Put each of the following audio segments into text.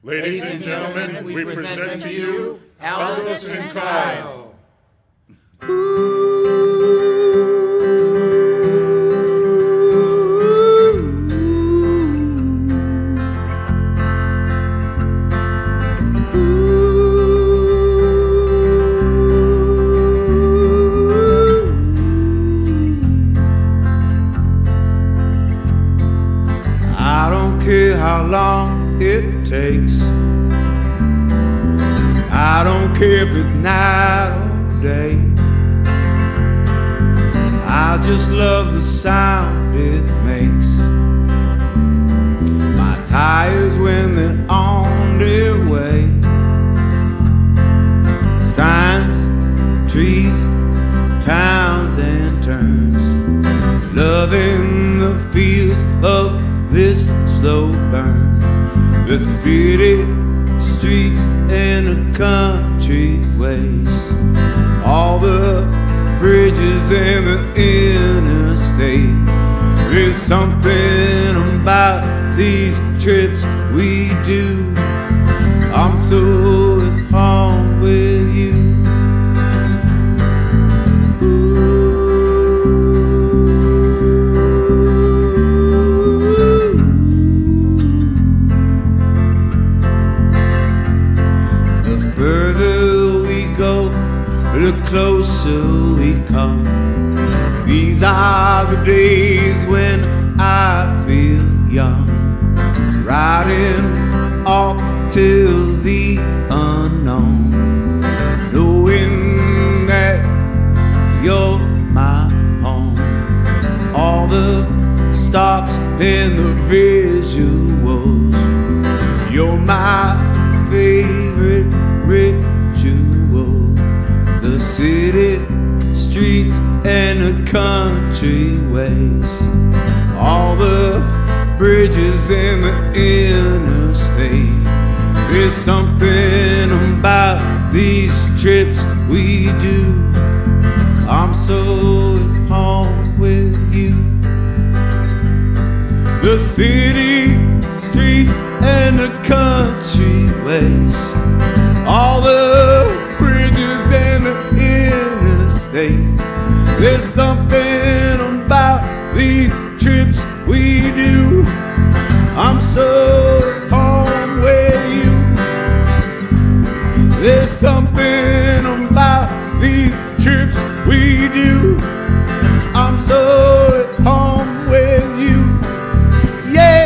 Ladies and gentlemen, we present to you Aldous and Kyle. I don't care how long it takes. I don't care if it's night or day. I just love the sound it makes. My tires when they're on their way. Signs, trees, towns and turns. Loving the feels of this slow burn. The city streets and the country ways, all the bridges and the interstate. There's something about these trips we do. I'm so at home with you. The closer we come. These are the days when I feel young, riding off till the unknown, knowing that you're my home. All the stops and the visuals, you're my favorite ritual. The city streets and the country ways, all the bridges and the interstate. There's something about these trips we do. I'm so at home with you. The city streets and the country ways, all the bridges and the interstate. There's something about these trips we do. I'm so at home with you. There's something about these trips we do. I'm so at home with you. Yeah.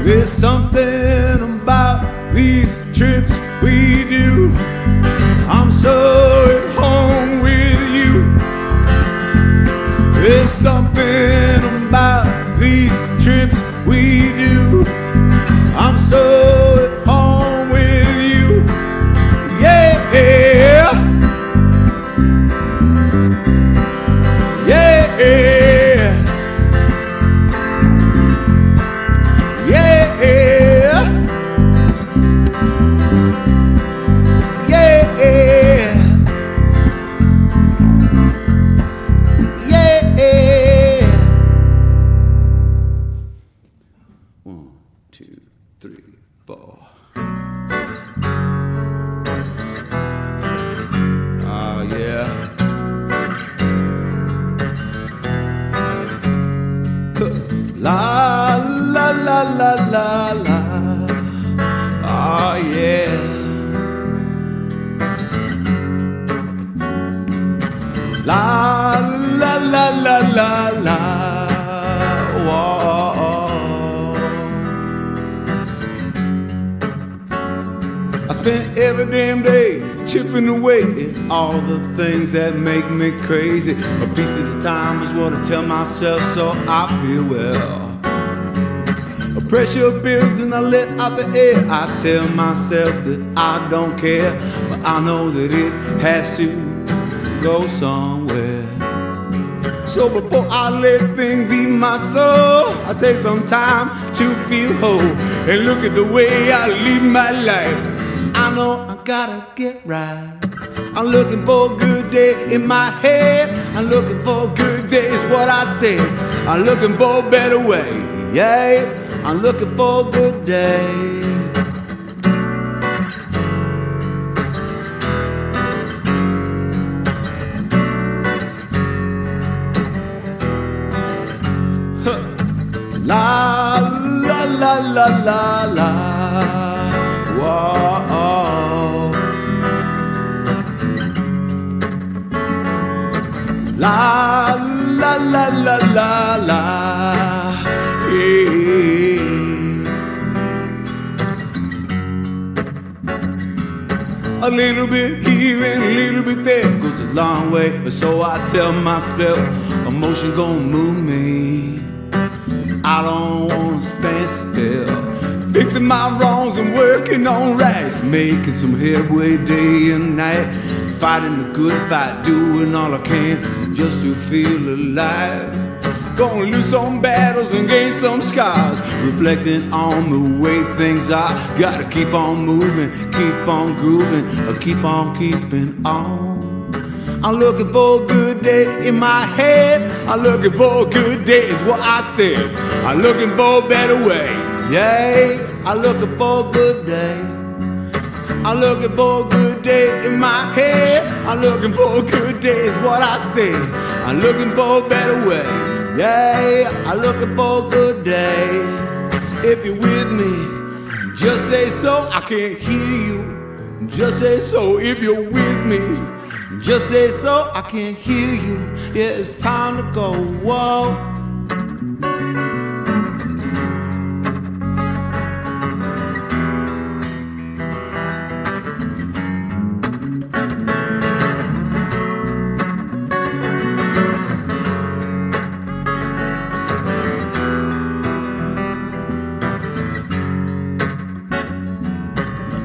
There's something about these trips we do. I'm so at home with you. There's something about these trips we do. I'm so at home with you. Yeah. One, two, three, four. Oh, yeah. La la la la la la. Oh, yeah. La la la la la la. I spent every damn day chipping away at all the things that make me crazy. A piece at a time is what I tell myself, so I feel well. A pressure builds and I let out the air. I tell myself that I don't care, but I know that it has to go somewhere. So before I let things eat my soul. I take some time to feel whole and look at the way I live my life. I know I gotta get right. I'm looking for a good day in my head. I'm looking for a good day is what I said. I'm looking for a better way, yeah. I'm looking for a good day. La la la la la la. Whoa. La la la la la la. Yeah. A little bit here and a little bit there goes a long way, so I tell myself emotion gon' move me. I don't wanna stand still, fixing my wrongs and working on rights, making some headway day and night, fighting the good fight, doing all I can just to feel alive. Gonna lose some battles and gain some scars, reflecting on the way things are. Gotta keep on moving, keep on grooving, or keep on keeping on. I'm looking for a good day in my head. I'm looking for a good day is what I said. I'm looking for a better way, yeah. I'm looking for a good day. I'm looking for a good day in my head. I'm looking for a good day is what I said. I'm looking for a better way, yeah. I'm looking for a good day. If you're with me, just say so. I can't hear you. Just say so. If you're with me, just say so, I can't hear you. Yeah, it's time to go. Whoa.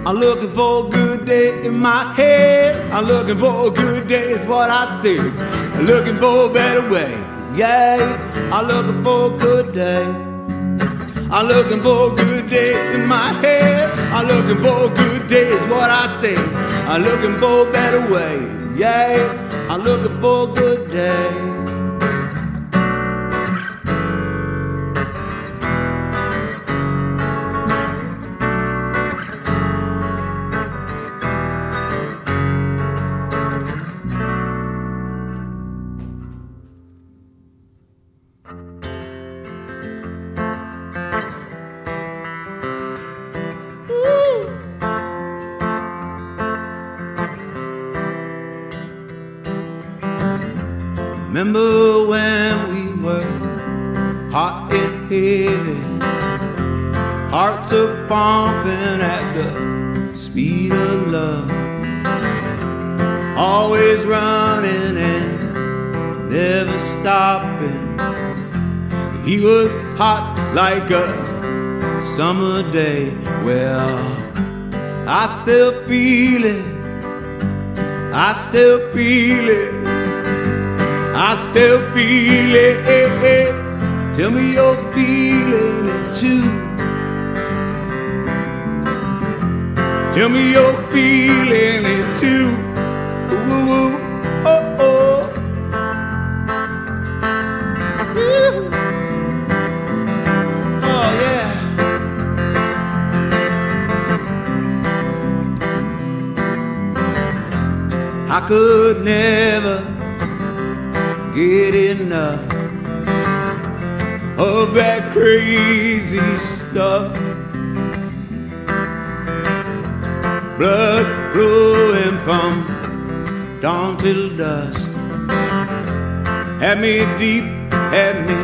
I'm looking for a good day in my head. I'm looking for a good day is what I said. I'm looking for a better way, yeah. I'm looking for a good day. I'm looking for a good day in my head. I'm looking for a good day is what I said. I'm looking for a better way, yeah. I'm looking for a good day. Remember when we were hot and heavy, hearts are pumping at the speed of love, always running and never stopping. He was hot like a summer day. Well, I still feel it, I still feel it, I still feel it. Tell me you're feeling it too. Tell me you're feeling it too. Ooh, ooh, oh, oh. Ooh. Oh, yeah. I could never get enough of that crazy stuff. Blood flowing from dawn till dusk, had me deep, had me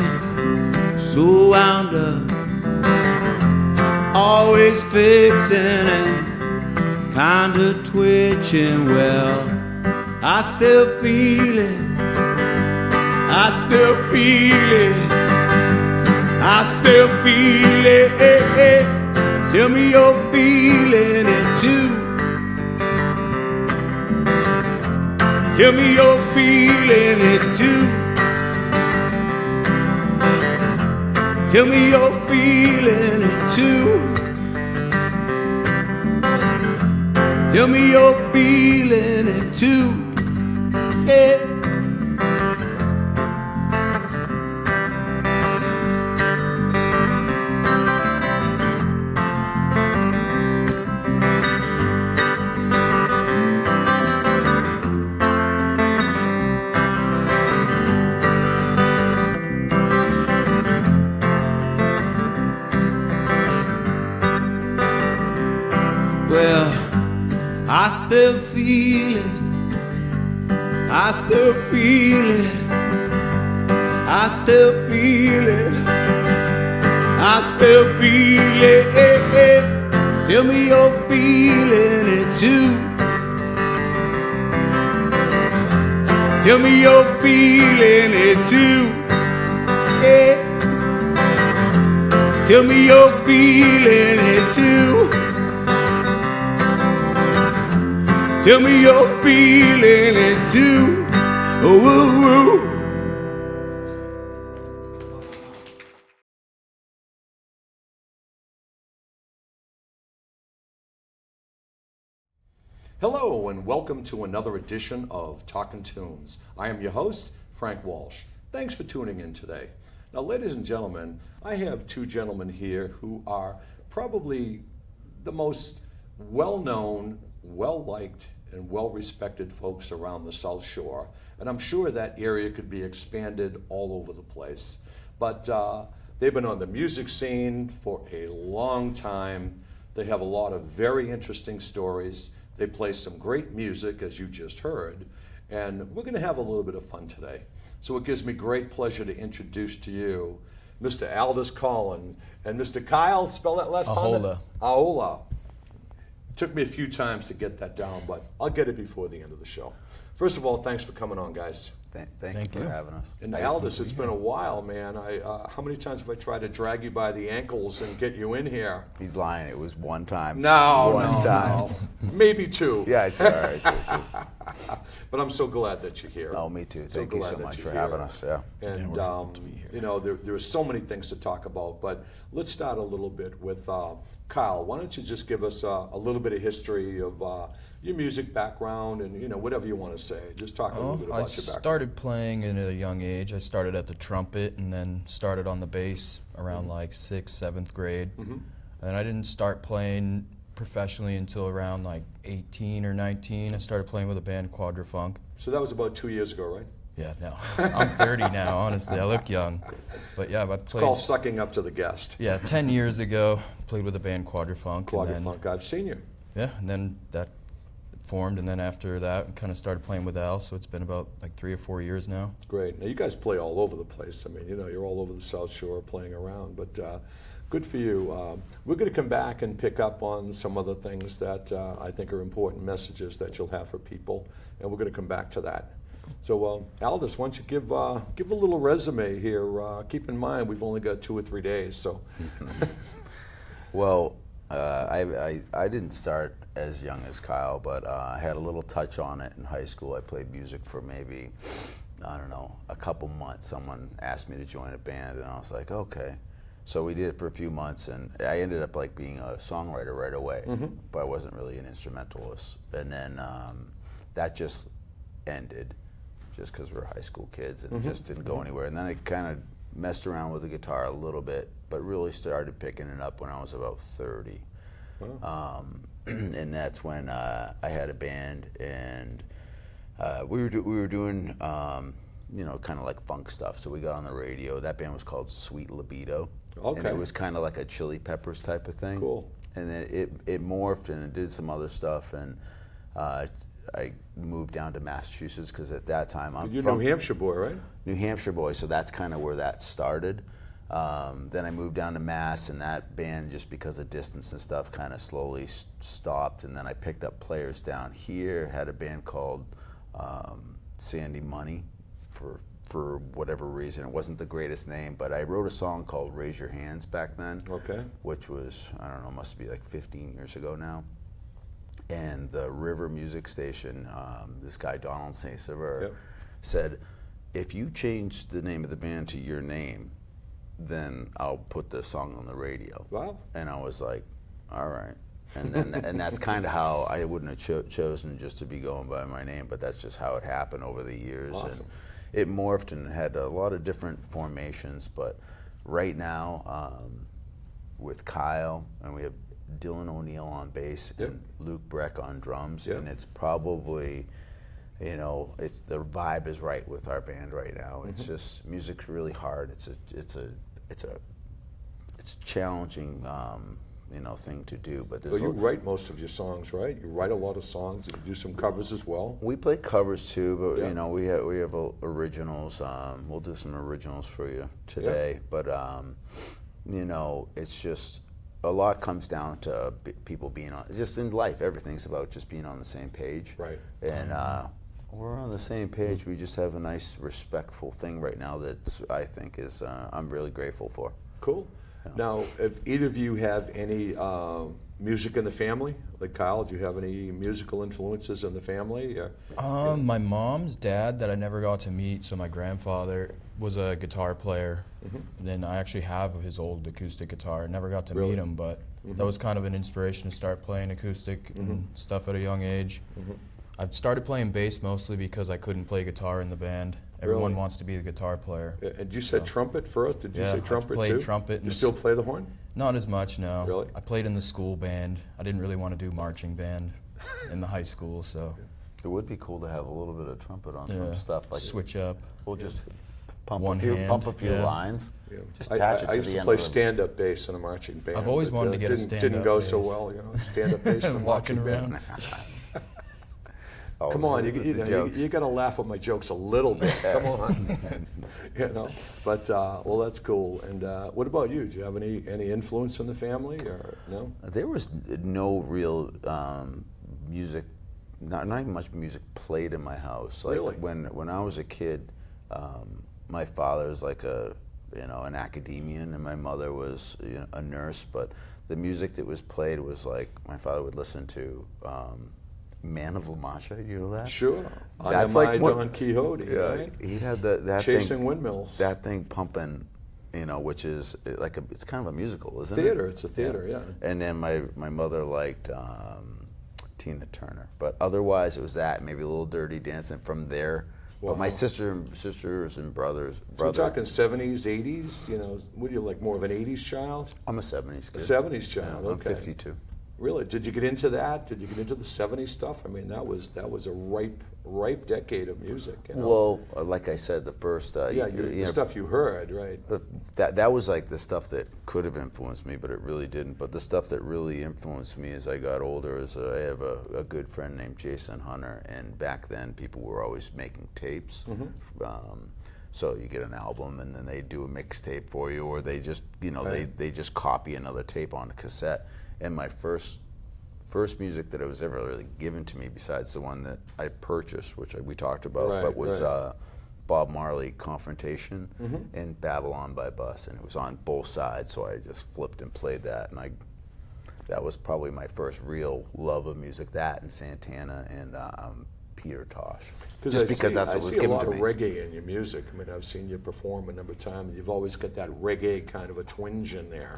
so wound up, always fixing and kinda twitching. Well, I still feel it, I still feel it, I still feel it. Tell me you're feeling it too. Tell me you're feeling it too. Tell me you're feeling it too. Tell me you're feeling it too. Yeah. Well, I still feel it. I still feel it. I still feel it. I still feel it. Tell me you're feeling it too. Tell me you're feeling it too. Yeah. Tell me you're feeling it too. Tell me you're feeling it too. Oh, oh, oh. Hello and welcome to another edition of Talkin' Tunes. I am your host, Frank Walsh. Thanks for tuning in today. Now, ladies and gentlemen, I have two gentlemen here who are probably the most well-known, well-liked, and well-respected folks around the South Shore. And I'm sure that area could be expanded all over the place. But they've been on the music scene for a long time. They have a lot of very interesting stories. They play some great music, as you just heard. And we're going to have a little bit of fun today. So it gives me great pleasure to introduce to you Mr. Aldous Collin and Mr. Kyle, spell that last Ahola. Ahola. Took me a few times to get that down, but I'll get it before the end of the show. First of all, thanks for coming on, guys. Thank you for having us. And Aldous, it's been a while, man. How many times have I tried to drag you by the ankles and get you in here? He's lying. It was one time. No. Maybe two. Yeah, it's all right. But I'm so glad that you're here. Oh, me too. So Thank you glad so that much you're for here. having us. Yeah. And, you know, there are so many things to talk about, but let's start a little bit with Kyle. Why don't you just give us a little bit of history of your music background and, you know, whatever you want to say. Just talk a little bit about I your background. started playing at a young age. I started at the trumpet and then started on the bass around like 6th, 7th grade. And I didn't start playing professionally until around like 18 or 19. I started playing with a band, Quadrifunk. So that was about 2 years ago, right? Yeah, no. I'm 30 now, honestly. I look young. But yeah, I played. It's called sucking up to the guest. Yeah, 10 years ago, played with a band, Quadrifunk. Quadrifunk, I've seen you. Yeah, and then that formed, and then after that, kind of started playing with Al, so it's been about like 3 or 4 years now. Great. Now, you guys play all over the place. I mean, you know, you're all over the South Shore playing around, but good for you. We're going to come back and pick up on some other things that I think are important messages that you'll have for people, and we're going to come back to that. So, Aldous, why don't you give a little resume here? Keep in mind, we've only got 2 or 3 days, so. Well, I didn't start as young as Kyle, but I had a little touch on it in high school. I played music for maybe, I don't know, a couple months. Someone asked me to join a band, and I was like, okay. So we did it for a few months, and I ended up like being a songwriter right away, but I wasn't really an instrumentalist. And then that just ended, just because we were high school kids, and it just didn't go anywhere. And then I kind of messed around with the guitar a little bit, but really started picking it up when I was about 30. Wow. And that's when I had a band, and we were doing you know, kind of like funk stuff. So we got on the radio. That band was called Sweet Libido. Okay. And it was kind of like a Chili Peppers type of thing. Cool. And then it morphed, and it did some other stuff, and I moved down to Massachusetts because at that time You're New Hampshire boy, right? New Hampshire boy, so that's kind of where that started. Then I moved down to Mass, and that band, just because of distance and stuff, kind of slowly stopped. And then I picked up players down here, had a band called Sandy Money for whatever reason. It wasn't the greatest name, but I wrote a song called Raise Your Hands back then, Okay. which was, I don't know, must be like 15 years ago now. And the River Music Station, this guy Donald St. Sever, Yep. said, if you change the name of the band to your name, then I'll put the song on the radio. Wow. And I was like, all right. And then and that's kind of how I wouldn't have chosen just to be going by my name, but that's just how it happened over the years. Awesome. And it morphed and had a lot of different formations, but right now with Kyle, and we have Dylan O'Neill on bass and Luke Breck on drums, and it's probably, you know, it's the vibe is right with our band right now. It's just music's really hard. It's a challenging you know, thing to do. But Well, you write most of your songs, right? You write a lot of songs. You do some covers as well. we play covers too, but you know, we have originals. We'll do some originals for you today. But you know, it's just a lot comes down to people being on. Just in life, everything's about just being on the same page. Right. And we're on the same page. We just have a nice, respectful thing right now that I think is I'm really grateful for. Cool. Now, if either of you have any music in the family, like Kyle, do you have any musical influences in the family? My mom's dad that I never got to meet, so my grandfather was a guitar player. And then I actually have his old acoustic guitar. I never got to meet him, but that was kind of an inspiration to start playing acoustic and stuff at a young age. I started playing bass mostly because I couldn't play guitar in the band. Everyone wants to be the guitar player. And you said trumpet first? Did you say trumpet too? I played trumpet. You still play the horn? Not as much, no. Really? I played in the school band. I didn't really want to do marching band in the high school, so. It would be cool to have a little bit of trumpet on some stuff. Like switch up. We'll just pump One a few, hand, pump a few yeah. lines. Yeah. Just attach it I to used the to end play of the- stand-up bass in a marching band. I've always but, wanted to get a stand-up Didn't go so bass. well, you know, stand-up bass in a Walking marching band. around. Oh, Come on, the jokes. you got to laugh at my jokes a little bit. Come on, you know. But well, that's cool. And what about you? Do you have any influence in the family, or no? There was no real music, not even much music played in my house. Like Really? when I was a kid, my father was like an academician, and my mother was a nurse. But the music that was played was like my father would listen to. Man of La Mancha, you know that? Sure. That's like what- Don Quixote, right? He had that Chasing thing, Windmills. That thing pumping, which is like it's kind of a musical, isn't Theater. it? It's a theater, yeah. And then my mother liked Tina Turner, but otherwise it was that, maybe a little Dirty Dancing from there. Wow. But my sisters and brothers. So we're talking 70s, 80s. You know, what are you, like more of an 80s child? I'm a 70s kid. A 70s child. I'm Okay. 52. Really? Did you get into that? Did you get into the 70s stuff? I mean, that was a ripe decade of music. You know? Well, like I said, the first the stuff you heard, right? that was like the stuff that could have influenced me, but it really didn't. But the stuff that really influenced me as I got older is I have a good friend named Jason Hunter, and back then people were always making tapes. So you get an album, and then they do a mixtape for you, or they just they just copy another tape on a cassette. And my first music that was ever really given to me, besides the one that I purchased, which we talked about, Right, but was right. Bob Marley, Confrontation, and Babylon by Bus, and it was on both sides, so I just flipped and played that, and that was probably my first real love of music, that and Santana and Peter Tosh. Just because that's what was given to me. I see a lot of reggae in your music. I mean, I've seen you perform a number of times, and you've always got that reggae kind of a twinge in there.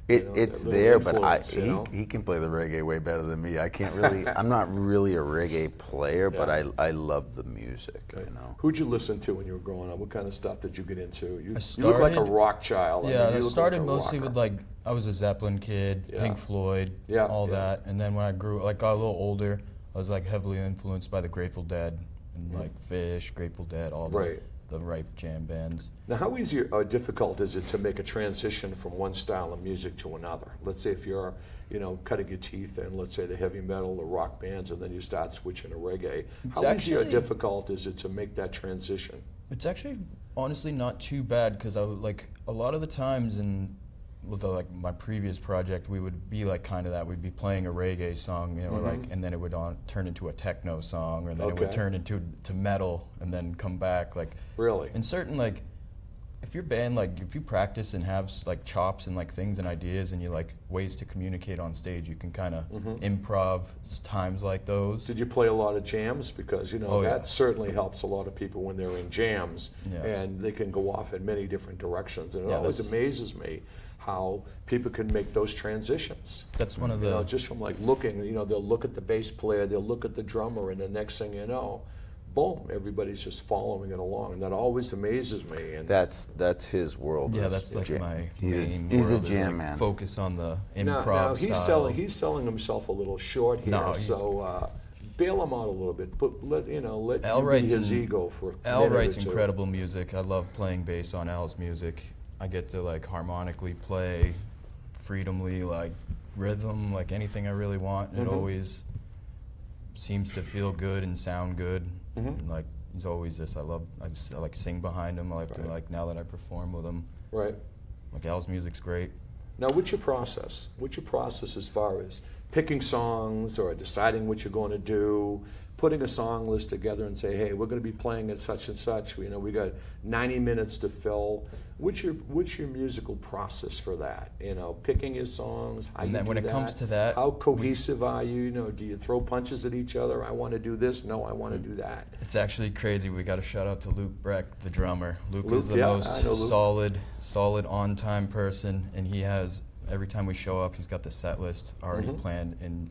It's that little there, but influence, he can play the reggae way better than me. I can't really. I'm not really a reggae player, but I love the music. Okay. You know. Who'd you listen to when you were growing up? What kind of stuff did you get into? You look like a started- rock child. Yeah, I I look started like a mostly rocker. with like, I was a Zeppelin kid, Yeah. Pink Floyd, Yeah, all yeah. that. And then when I got a little older, I was like heavily influenced by the Grateful Dead and like Fish, Grateful Dead, all Right. the ripe jam bands. Now, how easy or difficult is it to make a transition from one style of music to another? Let's say if you're, cutting your teeth in, let's say the heavy metal, the rock bands, and then you start switching to reggae. How easy or actually- difficult is it to make that transition? It's actually honestly not too bad because I would like a lot of the times with my previous project, we would be like kind of that. We'd be playing a reggae song, and then it would turn into a techno song, and then it would Okay. turn into metal, and then come back like. Really? In certain if your band, like, if you practice and have like chops and like things and ideas and you like ways to communicate on stage, you can kind of improv times like those. Did you play a lot of jams? Because Oh, that yeah. certainly helps a lot of people when they're in jams, Yeah. and they can go off in many different directions. And it Yeah, always that's- amazes me how people can make those transitions. That's one of the Just from like looking, they'll look at the bass player, they'll look at the drummer, and the next thing you know, boom, everybody's just following it along, and that always amazes me. And That's his world. yeah, is that's like jam. my He's a- main. he's a world is, jam like, man. Focus on the now improv he's style. selling himself a little short here, No, he's- so bail him out a little bit. But let Al you be writes his in- ego for a Al minute or writes two. incredible music. I love playing bass on Al's music. I get to like harmonically play freedomly, like rhythm, like anything I really want. It always seems to feel good and sound good. And, like he's always just I like sing behind him. I like to like now that I perform with him. Right. Like Al's music's great. Now, what's your process? What's your process as far as picking songs or deciding what you're going to do, putting a song list together and say, hey, we're going to be playing at such and such. We got 90 minutes to fill. What's your musical process for that? Picking your songs. How And you then do when it comes to that, how cohesive are you? Do you throw punches at each other? I want to do this. No, I want to do that. It's actually crazy. We got to shout out to Luke Breck, the drummer. Luke is Luke, the yeah, I most know Luke. solid on-time person, and he has every time we show up, he's got the set list already planned, and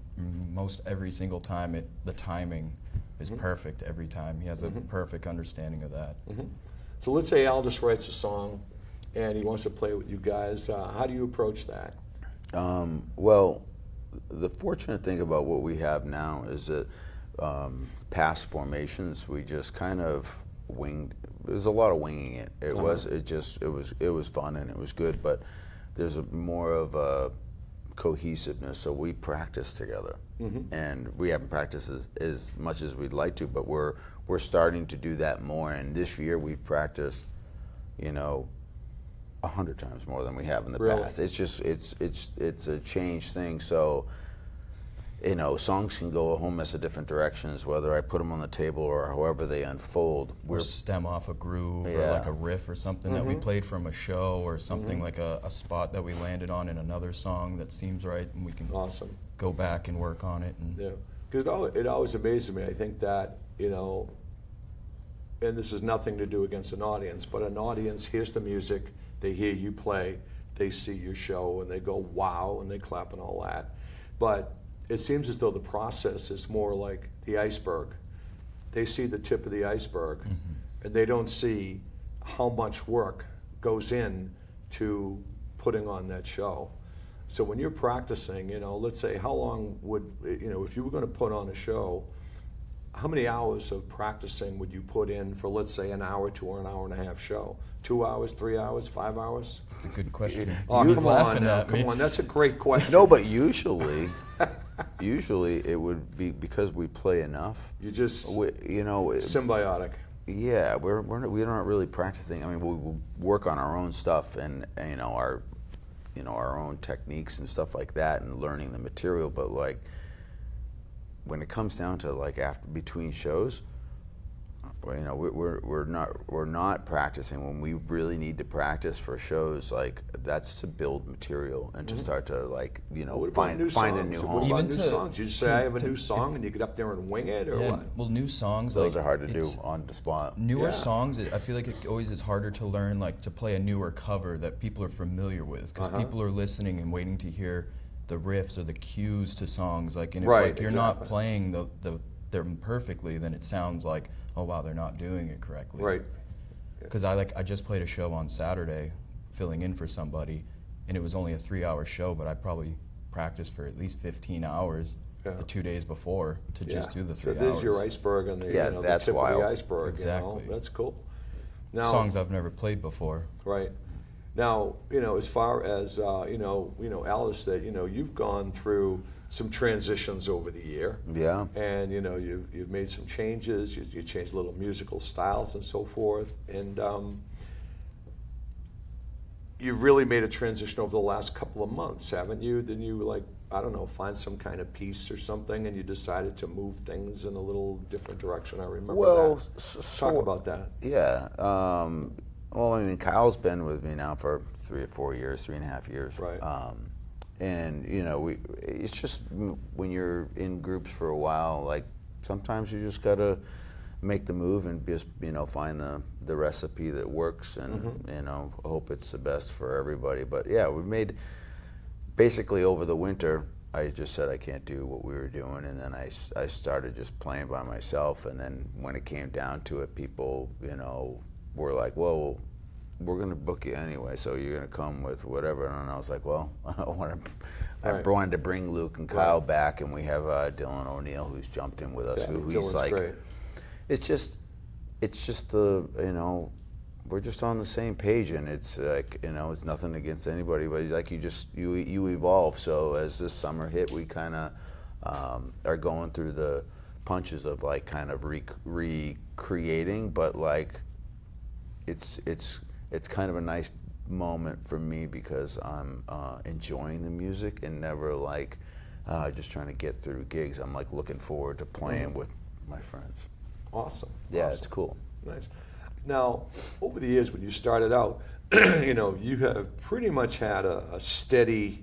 most every single time the timing is perfect every time. He has a perfect understanding of that. So let's say Aldous writes a song, and he wants to play with you guys. How do you approach that? Well, the fortunate thing about what we have now is that past formations we just kind of winged. There's a lot of winging it. It was fun and it was good, but there's more of a cohesiveness. So we practice together, and we haven't practiced as much as we'd like to, but we're starting to do that more. And this year we've practiced, 100 times more than we have in the Really? past. It's just it's a changed thing. So songs can go a whole mess of different directions, whether I put them on the table or however they unfold. Or stem off a groove or Yeah. like a riff or something that we played from a show or something like a spot that we landed on in another song that seems right, and we can Awesome. go back and work on it. And Yeah, because it always amazes me. I think that, and this is nothing to do against an audience, but an audience hears the music, they hear you play, they see your show, and they go, wow, and they clap and all that. But it seems as though the process is more like the iceberg. They see the tip of the iceberg, and they don't see how much work goes in to putting on that show. So when you're practicing, let's say how long would, if you were going to put on a show, how many hours of practicing would you put in for, let's say, an hour to an hour and a half show? 2 hours, 3 hours, 5 hours? it's a good question. Oh, He's come on laughing now, at me. come on. That's a great question. No, but usually it would be because we play enough. You just symbiotic. Yeah, we're not really practicing. I mean, we work on our own stuff and our own techniques and stuff like that, and learning the material. But like when it comes down to like after between shows, we're not practicing when we really need to practice for shows. Like that's to build material and to start to What about find new a songs? new What home. about Even new to- songs? You just say I have a new song, and you get up there and wing it, or Yeah, what? well, new songs Those like, are hard to do it's- on the spot. Newer Yeah. songs, I feel like it always is harder to learn, like to play a newer cover that people are familiar with, because people are listening and waiting to hear the riffs or the cues to songs. Like, and if Right, like you're not exactly. playing them perfectly, then it sounds like, oh wow, they're not doing it correctly. Right. Because I just played a show on Saturday, filling in for somebody, and it was only a 3-hour show, but I probably practiced for at least 15 hours the 2 days before to just do the 3 so hours. there's your iceberg and the, Yeah, that's the tip wild. of the iceberg. Exactly. That's cool. Now, Songs I've never played before. Right. Now, as far as Alice, that you've gone through some transitions over the year. Yeah. And you've made some changes. You changed little musical styles and so forth. And you've really made a transition over the last couple of months, haven't you? Didn't you find some kind of peace or something, and you decided to move things in a little different direction? I remember Well, that. so Talk about that. Yeah. Well, I mean, Kyle's been with me now for 3 or 4 years, 3.5 years. Right. And you know, it's just when you're in groups for a while, like sometimes you just gotta make the move and just, you know, find the recipe that works, and you know, hope it's the best for everybody. But yeah, we made basically over the winter. I just said I can't do what we were doing, and then I started just playing by myself. And then when it came down to it, people, you know, were like, well, we're going to book you anyway, so you're going to come with whatever. And I was like, well, I wanted to bring Luke and Kyle back, and we have Dylan O'Neill, who's jumped in with us. Yeah, who's Dylan's like, great. it's just the, you know, we're just on the same page, and it's like, you know, it's nothing against anybody, but like you evolve. So as this summer hit, we kind of are going through the punches of like kind of recreating, but like it's kind of a nice moment for me because I'm enjoying the music and never like just trying to get through gigs. I'm like looking forward to playing with my friends. Awesome. Yeah, Awesome. it's cool. Nice. Now, over the years when you started out, you know, you have pretty much had a steady,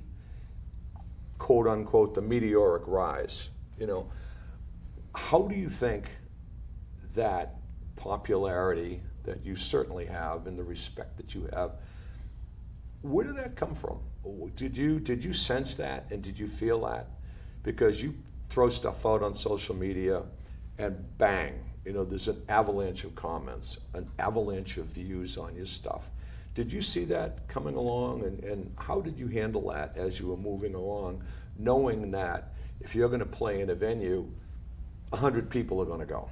quote unquote, the meteoric rise. You know, how do you think that popularity that you certainly have and the respect that you have, where did that come from? Did you sense that, and did you feel that? Because you throw stuff out on social media and bang, you know, there's an avalanche of comments, an avalanche of views on your stuff. Did you see that coming along, and how did you handle that as you were moving along, knowing that if you're going to play in a venue, 100 people are going to go?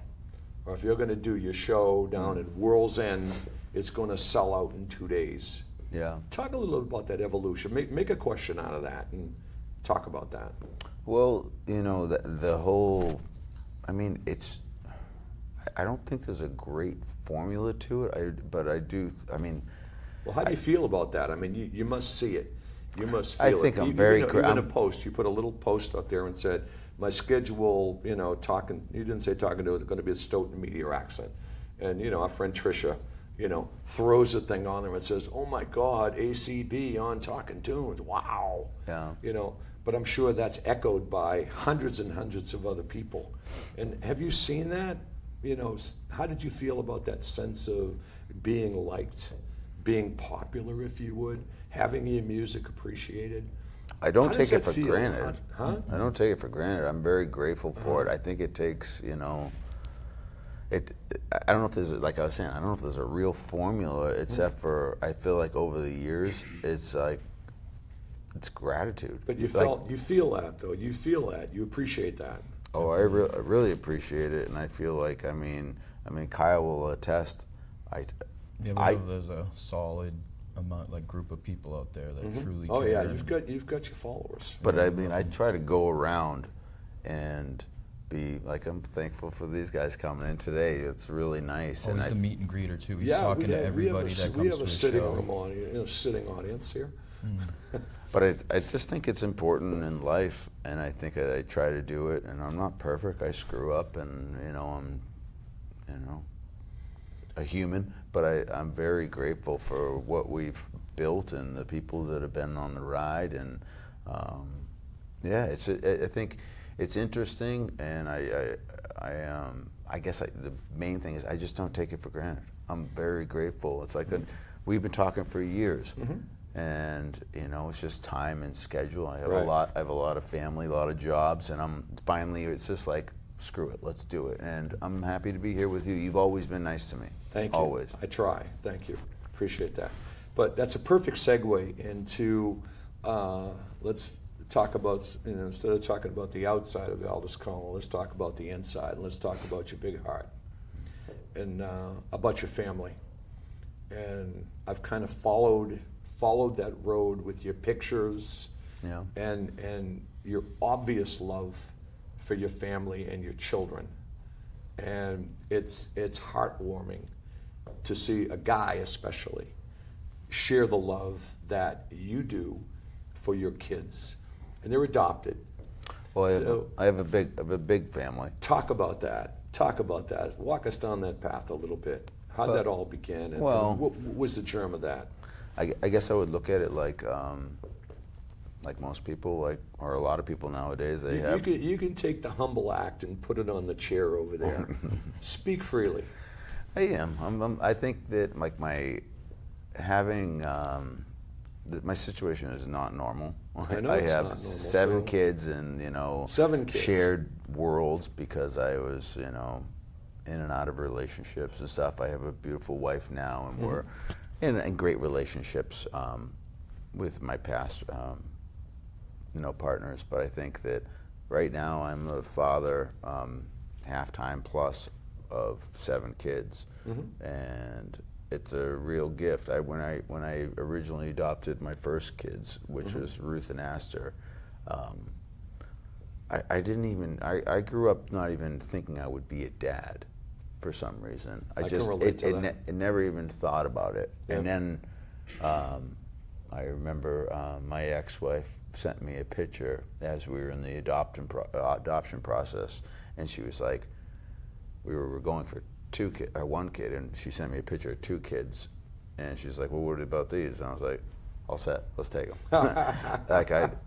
Or if you're going to do your show down in World's End, it's going to sell out in 2 days. Yeah. Talk a little about that evolution. Make a question out of that and talk about that. Well, you know, the whole, I mean, I don't think there's a great formula to it, but I do, I mean. Well, how do you feel about that? I mean, you must see it. You must feel it. I think I'm very. Even a post, you put a little post up there and said, my schedule, you know, you didn't say talking to, it's going to be a Stoughton Meteor accent. And, you know, our friend Tricia, you know, throws the thing on there and says, oh my God, ACB on Talking Tunes, wow. Yeah. You know, but I'm sure that's echoed by hundreds and hundreds of other people. And have you seen that? You know, how did you feel about that sense of being liked, being popular, if you would, having your music appreciated? I don't How take does it that for feel? granted. Huh? I don't take it for granted. I'm very grateful for it. I think it takes, you know, I don't know if there's, like I was saying, I don't know if there's a real formula, except for I feel like over the years, it's like, it's gratitude. But you feel that though. You feel that. You appreciate that. Oh, I really appreciate it, and I feel like, I mean, Kyle will attest. There's a solid amount, like group of people out there that truly care. Oh yeah, you've got your followers. But I mean, I try to go around and be like, I'm thankful for these guys coming in today. It's really nice. Always the meet and greeter too. He's talking to everybody that comes to his show. We have a sitting audience here. But I just think it's important in life, and I think I try to do it. And I'm not perfect. I screw up, and you know, I'm, you know, a human. But I'm very grateful for what we've built and the people that have been on the ride. And yeah, I think it's interesting, and I guess the main thing is I just don't take it for granted. I'm very grateful. It's like we've been talking for years. And you know, it's just time and schedule. I have a lot of family, a lot of jobs, and it's just like, screw it, let's do it. And I'm happy to be here with you. You've always been nice to me. Thank you. Always. I try. Thank you. Appreciate that. But that's a perfect segue into let's talk about, you know, instead of talking about the outside of Aldous Colonel, let's talk about the inside, and let's talk about your big heart and about your family. And I've kind of followed that road with your pictures, Yeah. and your obvious love for your family and your children. And it's heartwarming to see a guy especially share the love that you do for your kids. And they're adopted. Well, I have a big family. Talk about that. Walk us down that path a little bit. How'd that all begin? And well- what was the germ of that? I guess I would look at it like most people, or a lot of people nowadays, they have. You can take the humble act and put it on the chair over there. Speak freely. I am. I think that my having my situation is not normal. I know I it's have not normal, 7 so- kids and 7 kids. shared worlds because I was in and out of relationships and stuff. I have a beautiful wife now, and we're in great relationships with my past partners. But I think that right now I'm the father, half-time plus, of 7 kids, and it's a real gift. When I originally adopted my first kids, which was Ruth and Astor, I didn't even. I grew up not even thinking I would be a dad, for some reason. I can relate to that. I never even thought about it. Yeah. And then I remember my ex-wife sent me a picture as we were in the adoption process, and she was like, we were going for 1 kid, and she sent me a picture of 2 kids, and she's like, well, what about these? And I was like, all set, let's take them.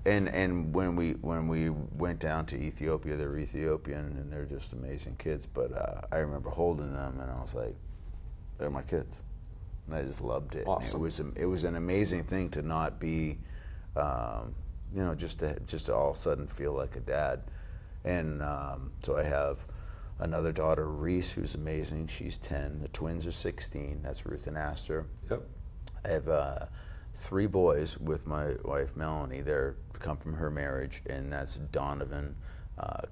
And when we went down to Ethiopia, they're Ethiopian, and they're just amazing kids. But I remember holding them, and I was like, they're my kids, and I just loved it. Awesome. It was an amazing thing to not be, just to all of a sudden feel like a dad. And so I have another daughter, Reese, who's amazing. She's 10. The twins are 16. That's Ruth and Astor. Yep. I have 3 boys with my wife, Melanie. They're come from her marriage, and that's Donovan,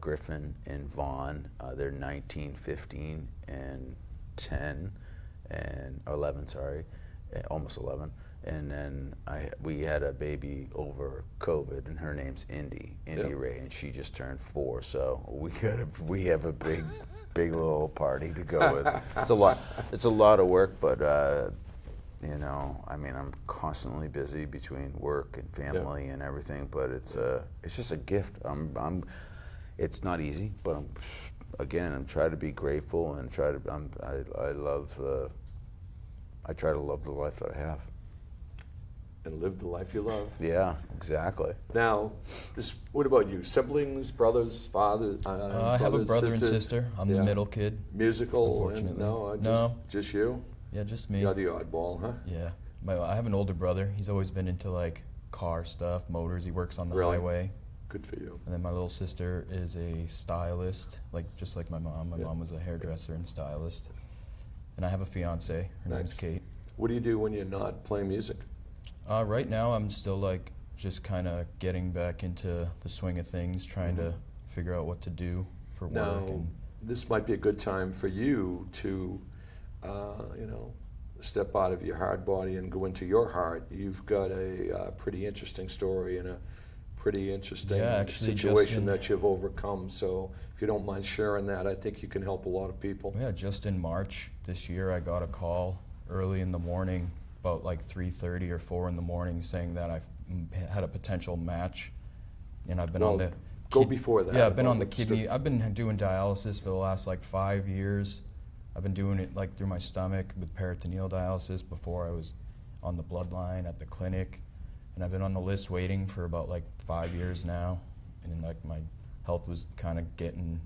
Griffin, and Vaughn. They're 19, 15, and 10, and 11, sorry, almost 11. And then we had a baby over COVID, and her name's Indy Ray, and she just turned 4. So we have a big little party to go with. It's a lot of work, but I'm constantly busy between work and family and everything. But it's just a gift. It's not easy, but I'm trying to be grateful and I try to love the life that I have. And live the life you love. Yeah, exactly. Now, what about you? Siblings, brothers, father? I have a brother and sister. I'm the middle kid. Musical? Unfortunately. No. Just you? Yeah, just me. You're the oddball, huh? Yeah. I have an older brother. He's always been into car stuff, motors. He works on the Really? highway. Good for you. And then my little sister is a stylist, just like my mom. My mom was a hairdresser and stylist. And I have a fiance. Her name's Kate. What do you do when you're not playing music? Right now, I'm still just kind of getting back into the swing of things, trying to figure out what to do for work. Now, this might be a good time for you to, step out of your hard body and go into your heart. You've got a pretty interesting story and a pretty interesting situation that you've overcome. So if you don't mind sharing that, I think you can help a lot of people. Yeah, just in March this year, I got a call early in the morning, about 3:30 or 4 in the morning, saying that I had a potential match, and I've been on the. Go before that. Yeah, I've been on the kidney. I've been doing dialysis for the last 5 years. I've been doing it through my stomach with peritoneal dialysis before I was on the bloodline at the clinic, and I've been on the list waiting for about 5 years now, and my health was kind of getting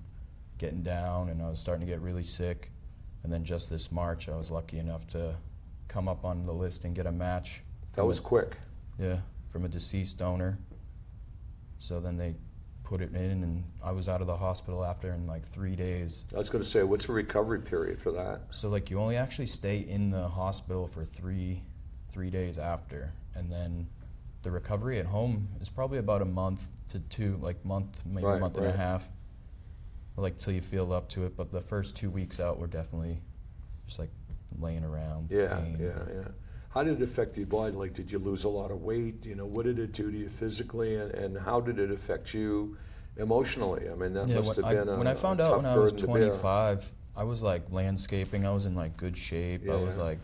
down, and I was starting to get really sick, and then just this March I was lucky enough to come up on the list and get a match. That was quick. Yeah, from a deceased donor. So then they put it in, and I was out of the hospital after in 3 days. I was going to say, what's the recovery period for that? So you only actually stay in the hospital for three days after, and then the recovery at home is probably about a month to 2, maybe a month and a half, till you feel up to it. But the first 2 weeks out were definitely just laying around. Yeah, pain. yeah. How did it affect your body? Did you lose a lot of weight? What did it do to you physically, and how did it affect you emotionally? That must have been when I found out tough when I was burden to bear. 25, I was landscaping. I was in good shape. Yeah. I was the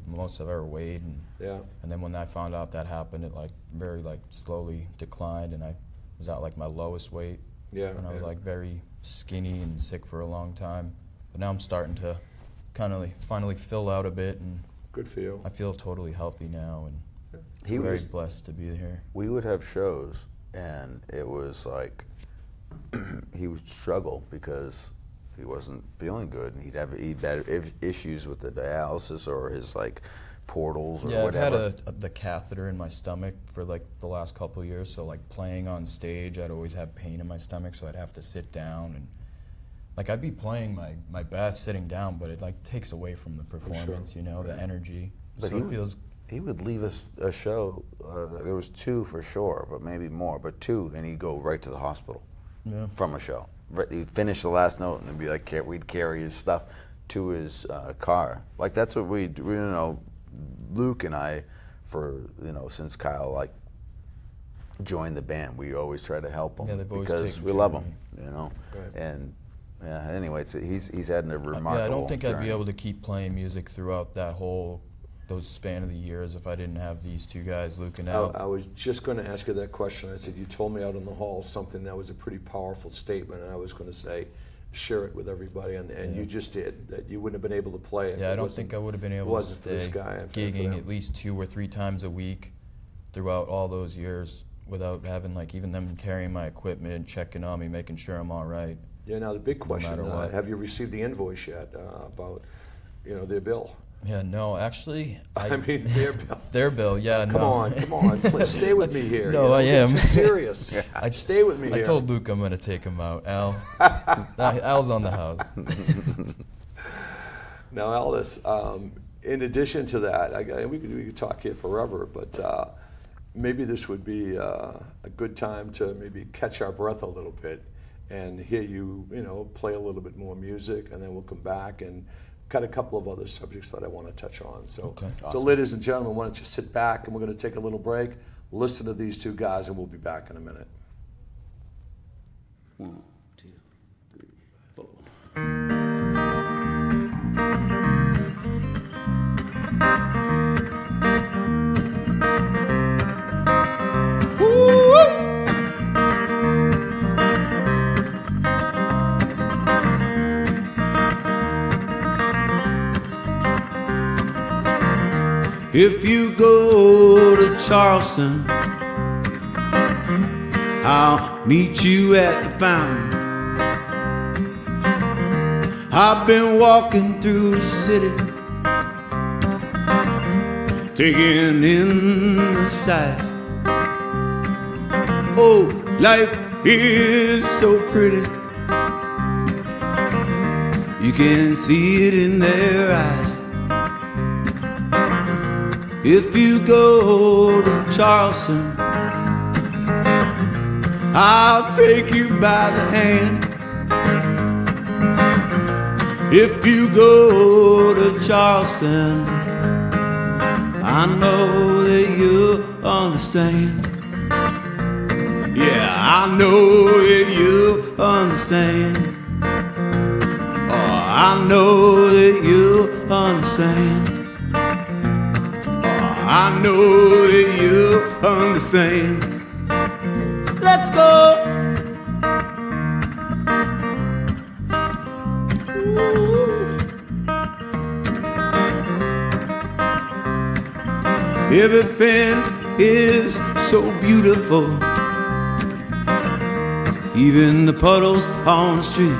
most I've ever weighed, and then when I found out that happened, it very slowly declined, and I was at my lowest weight. Yeah, and I was very skinny and sick for a long time. But now I'm starting to finally fill out a bit, and Good for you. I feel totally healthy now, and He I'm very was- blessed to be here. We would have shows, and it was like he would struggle because he wasn't feeling good, and he'd have issues with the dialysis or his like portals or Yeah, whatever. I've had the catheter in my stomach for like the last couple of years, so like playing on stage, I'd always have pain in my stomach, so I'd have to sit down, and like I'd be playing my best sitting down, but it like takes away from the performance, you know, the energy. But So it feels. He would leave us a show. There was 2 for sure, but maybe more. But 2, and he'd go right to the hospital from a show. He'd finish the last note, and it'd be like we'd carry his stuff to his car. Like that's what we do. You know, Luke and I, since Kyle like joined the band, we always try to help him Yeah, they've always because taken we care love of him. me. You know, Right. and yeah. Anyway, he's had a remarkable. Yeah, I don't think I'd journey. be able to keep playing music throughout those span of the years if I didn't have these 2 guys, Luke and Al. I was just going to ask you that question. I said, you told me out in the hall something that was a pretty powerful statement, and I was going to say, share it with everybody, and you just did, that you wouldn't have been able to play if Yeah, I it don't wasn't- think I would have been able to wasn't for this stay guy and for gigging them. at least 2 or 3 times a week throughout all those years without having like even them carrying my equipment, checking on me, making sure I'm all right. Yeah, now the big question, matter what. have you received the invoice yet about, their bill? Yeah, no, actually, I mean, their bill. their bill, yeah, Come no. on, please stay with me here. No, I am. Too serious. Stay with me here. I told Luke I'm gonna take him out. Al's on the house. Now, Aldous, in addition to that, we could talk here forever, but maybe this would be a good time to maybe catch our breath a little bit and hear you, play a little bit more music, and then we'll come back and got a couple of other subjects that I want to touch on. So, Okay. so Awesome. ladies and gentlemen, why don't you sit back, and we're going to take a little break, listen to these 2 guys, and we'll be back in a minute. 1, 2, 3, 4. If you go to Charleston, I'll meet you at the fountain. I've been walking through the city, taking in the sights. Oh, life is so pretty. You can see it in their eyes. If you go to Charleston, I'll take you by the hand. If you go to Charleston, I know that you'll understand. Yeah, I know that you'll understand. Oh, I know that you'll understand. I know that you understand. Let's go. Ooh. Everything is so beautiful, even the puddles on the street.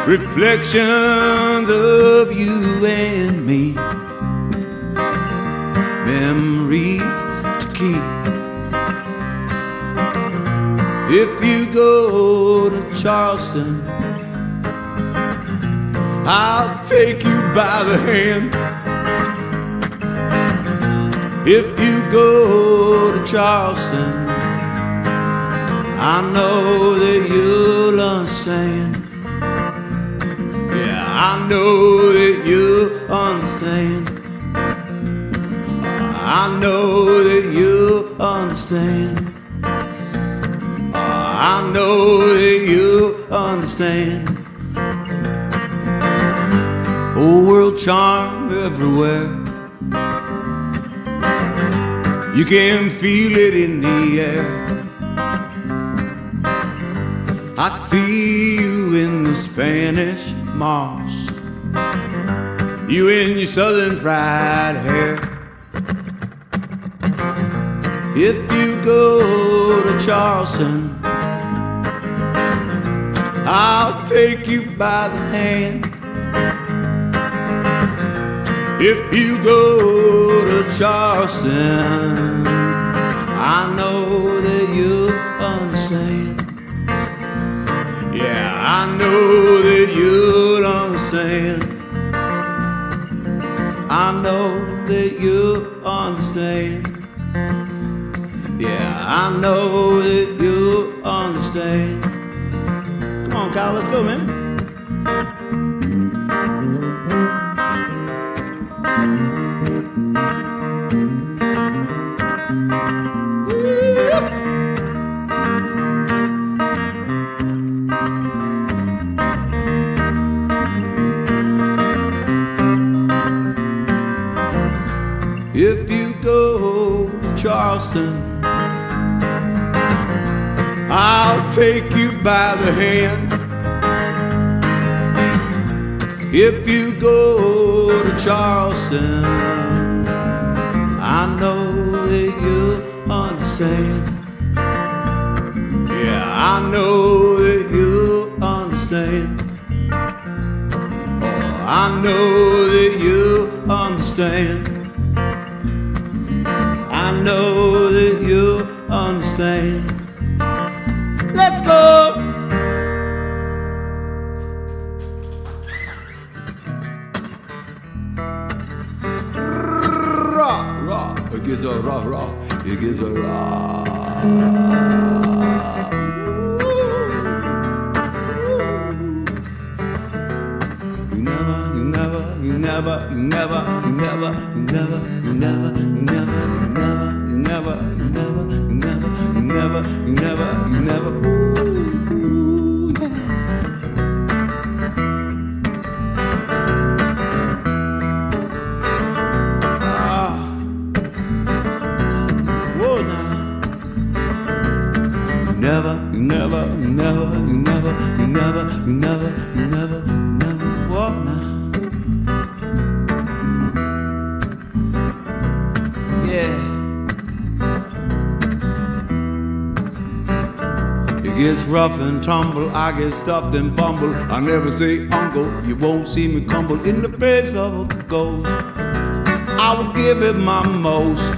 Reflections of you and me, memories to keep. If you go to Charleston, I'll take you by the hand. If you go to Charleston, I know that you'll understand. Yeah, I know that you'll understand. I know that you understand. I know that you understand. Old world charm everywhere. You can feel it in the air. I see you in the Spanish Moss. you in your southern fried hair. If you go to Charleston, I'll take you by the hand. If you go to Charleston, I know that you'll understand. Yeah, I know that you'll understand. I know that you'll understand. Yeah, I know that you'll understand. Come on, Kyle, let's go, man. If you go to Charleston, I'll take you by the hand. If you go to Charleston, I know that you'll understand. Yeah, I know that you'll understand. Oh, I know that you'll understand. I know that you'll understand. Let's go! Rock, rock, it gives a rock, rock, it gives a rock. You never, you never, you never, you never, you never, you never, you never, you never, you never, you never, you never, you never, you never. Ooh, yeah. Whoa now. You never, you never, you never, you never, you never, you never, you never, you never walk now. Yeah. It gets rough and tumble, I get stuffed and fumble. I never say uncle, you won't see me crumble in the face of a ghost. I will give it my most.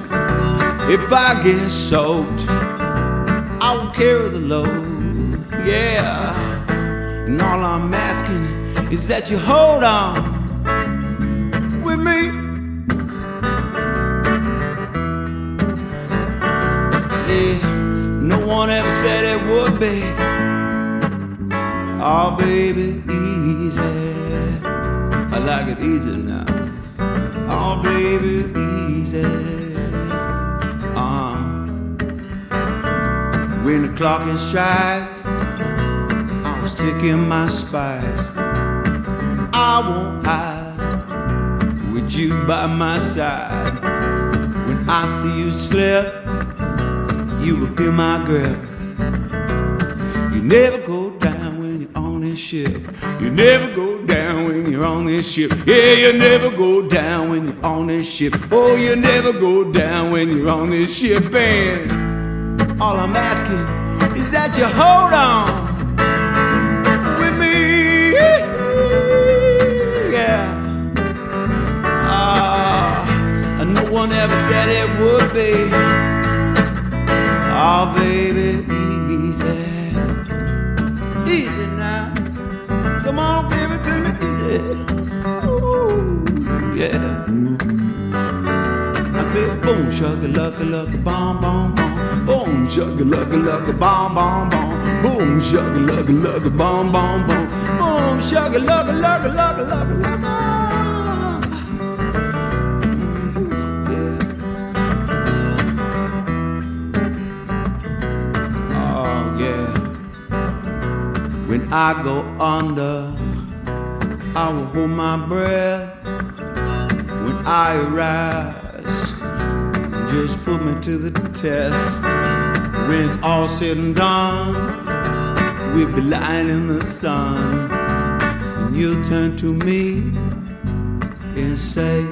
If I get soaked, I will carry the load. Yeah. And all I'm asking is that you hold on with me. No one ever said it would be. Oh, baby, easy. I like it easy now. Oh, baby, easy. When the clock strikes, I was taking my spice. I won't hide with you by my side. When I see you slip, you will feel my grip. You never go down when you're on this ship. You never go down when you're on this ship. Yeah, you never go down when you're on this ship. Oh, you never go down when you're on this ship. And all I'm asking is that you hold on with me. Yeah. No one ever said it would be. Oh, baby, easy. Easy now. Come on, give it to me easy. Ooh, yeah. I said, boom, shugga, lucka, lucka, bomb, bomb, bomb. Boom, shugga, lucka, lucka, bomb, bomb, bomb. Boom, shugga, lucka, lucka, bomb, bomb, bomb. Boom, shugga, lucka, lucka, lucka, lucka, lucka. When I go under, I will hold my breath. When I rise, just put me to the test. When it's all said and done, we'll be lying in the sun. And you'll turn to me and say,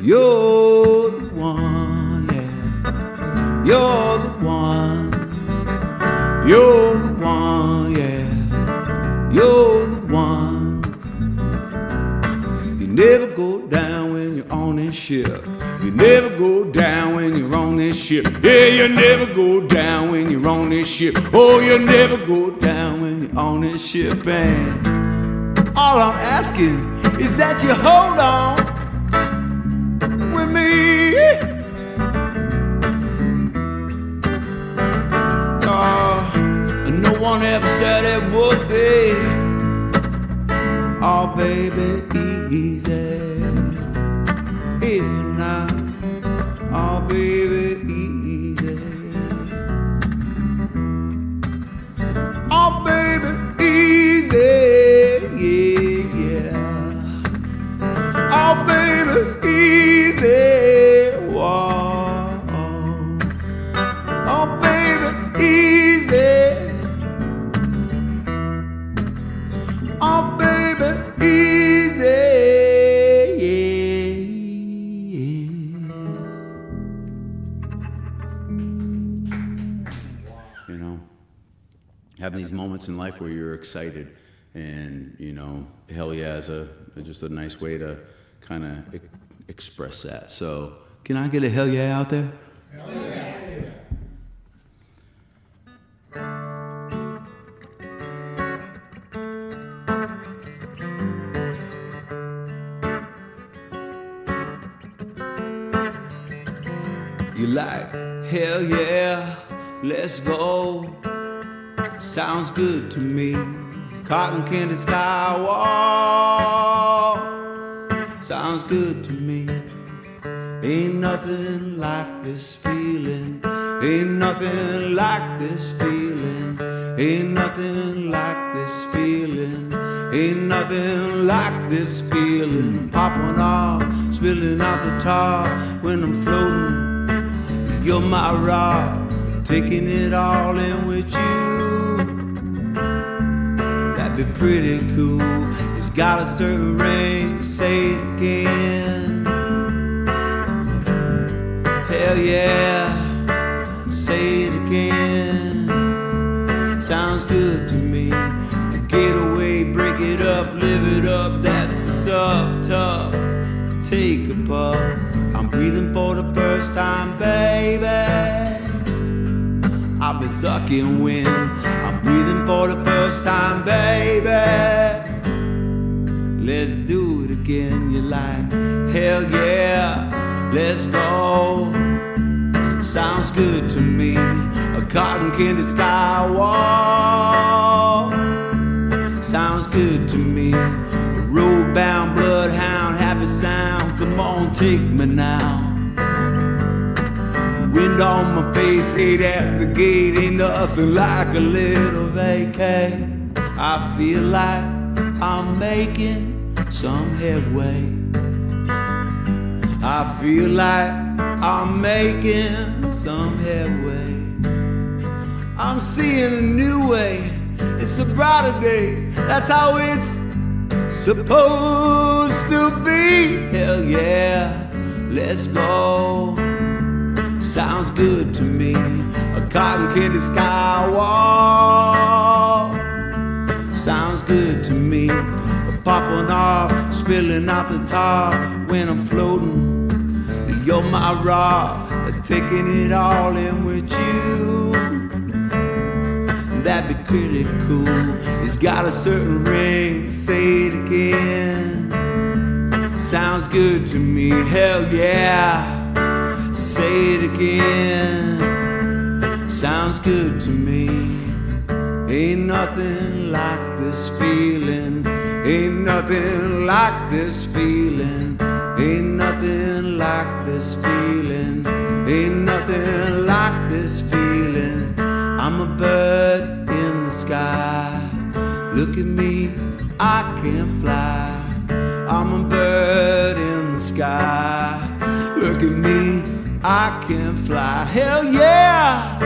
you're the one, yeah. You're the one. You're the one, yeah. You're the one. You never go down when you're on this ship. You never go down when you're on this ship. Yeah, you never go down when you're on this ship. Oh, you never go down when you're on this ship. And all I'm asking is that you hold on with me. No one ever said it would be. Oh, baby, easy. Easy now. Oh, baby, easy. Oh, baby, easy. Yeah, yeah. Oh, baby, easy. Whoa. Oh, baby, easy. Oh, baby, easy, yeah. You know, having these moments in life where you're excited, and you know, hell yeah is just a nice way to kind of express that. So, can I get a hell yeah out there? Hell yeah. You like, hell yeah, let's go. Sounds good to me. Cotton candy sky wall. Sounds good to me. Ain't nothing like this feeling. Ain't nothing like this feeling. Ain't nothing like this feeling. Ain't nothing like this feeling. Popping off, spilling out the tar when I'm floating. You're my rock, taking it all in with you. That'd be pretty cool. It's got a certain ring, say it again. Hell yeah, say it again. Sounds good to me. Get away, break it up, live it up. That's the stuff, tough. Take a puff. I'm breathing for the first time, baby. I've been sucking wind. I'm breathing for the first time, baby. Let's do it again. You're like, hell yeah, let's go. Sounds good to me. A cotton candy sky wall. Sounds good to me. A road-bound bloodhound, happy sound. Come on, take me now. Wind on my face, hate at the gate. Ain't nothing like a little vacay. I feel like I'm making some headway. I feel like I'm making some headway. I'm seeing a new way. It's a brighter day. That's how it's supposed to be. Hell yeah, let's go. Sounds good to me. A cotton candy sky wall. Sounds good to me. A popping off, spilling out the tar when I'm floating. You're my rock, taking it all in with you. That'd be pretty cool. It's got a certain ring, say it again. Sounds good to me, hell yeah. Say it again. Sounds good to me. Ain't nothing like this feeling. Ain't nothing like this feeling. Ain't nothing like this feeling. Ain't nothing like this feeling. I'm a bird in the sky. Look at me, I can fly. I'm a bird in the sky. Look at me, I can fly. Hell yeah!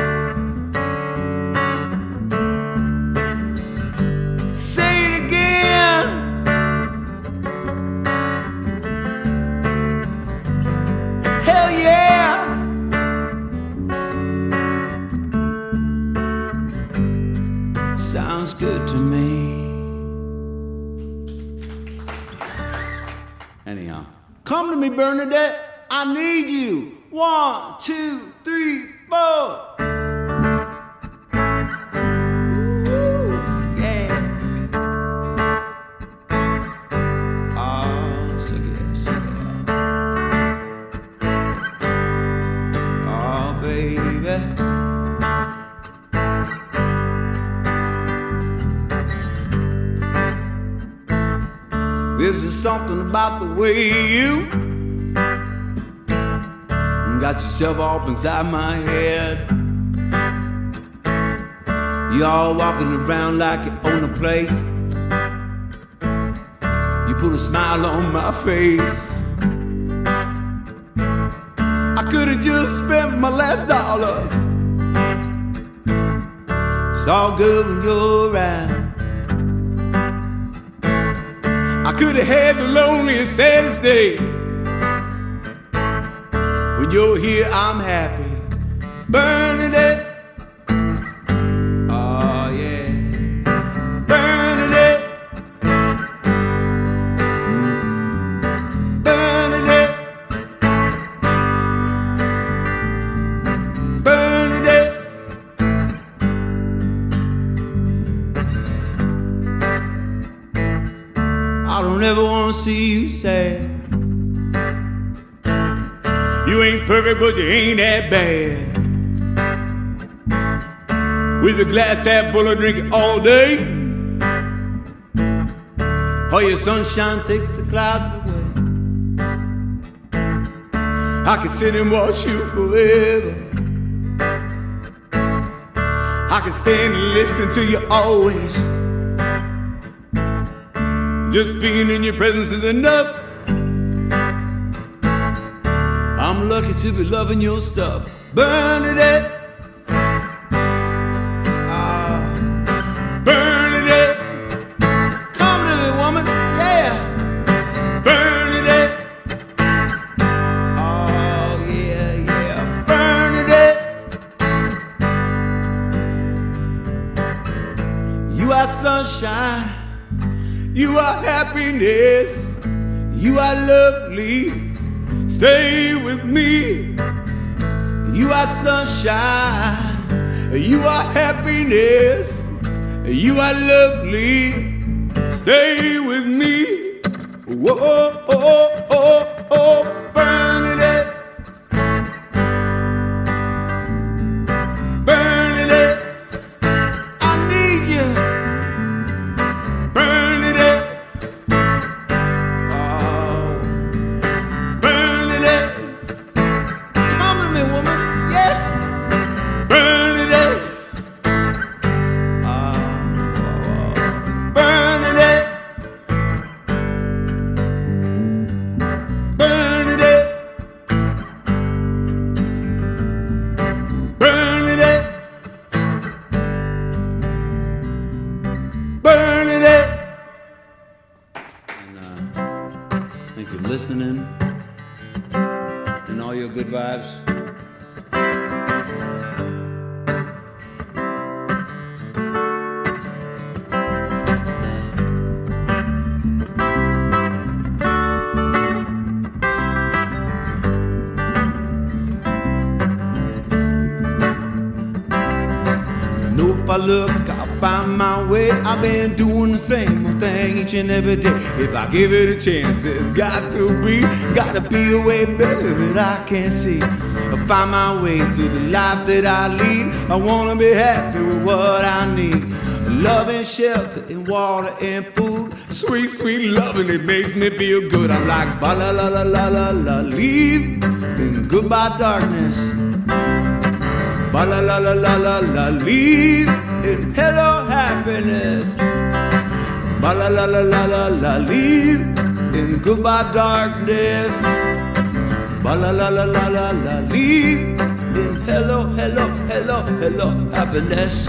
Say it again. sounds good to me. Anyhow, come to me, Bernadette. I need you. 1, 2, 3, 4. There's just something about the way you got yourself up inside my head. You're all walking around like you own a place. You put a smile on my face. I could have just spent my last dollar. It's all good when you're around. I could have had the loneliest, saddest day. When you're here, I'm happy. Bernadette. Oh, yeah. Bernadette. Bernadette. Bernadette. I don't ever want to see you sad. You ain't perfect, but you ain't that bad. With a glass half full of drink all day. All your sunshine takes the clouds away. I could sit and watch you forever. I could stand and listen to you always. Just being in your presence is enough. I'm lucky to be loving your stuff. Bernadette. Bernadette. Come to me, woman. Yeah. Bernadette. Oh, yeah, yeah. Bernadette. You are sunshine. You are happiness. You are lovely. Stay with me. You are sunshine. You are happiness. You are lovely. Stay with me. Whoa, oh, oh, oh, oh, Bernadette. Bernadette. I need you. Bernadette. Oh. Bernadette. Come to me, woman. Yes. Bernadette. Bernadette. Bernadette. Bernadette. Bernadette. And thank you for listening and all your good vibes. Know if I look, I'll find my way. I've been doing the same old thing each and every day. If I give it a chance, it's gotta be a way better that I can see. I find my way through the life that I lead. I wanna be happy with what I need. Love and shelter and water and food. Sweet, sweet loving, it makes me feel good. I'm like, ba la la la la la la, leave and goodbye darkness. Ba la la la la la la, leave and hello happiness. Ba la la la la la la, leave and goodbye darkness. Ba la la la la la la, leave and hello, hello, hello, hello happiness.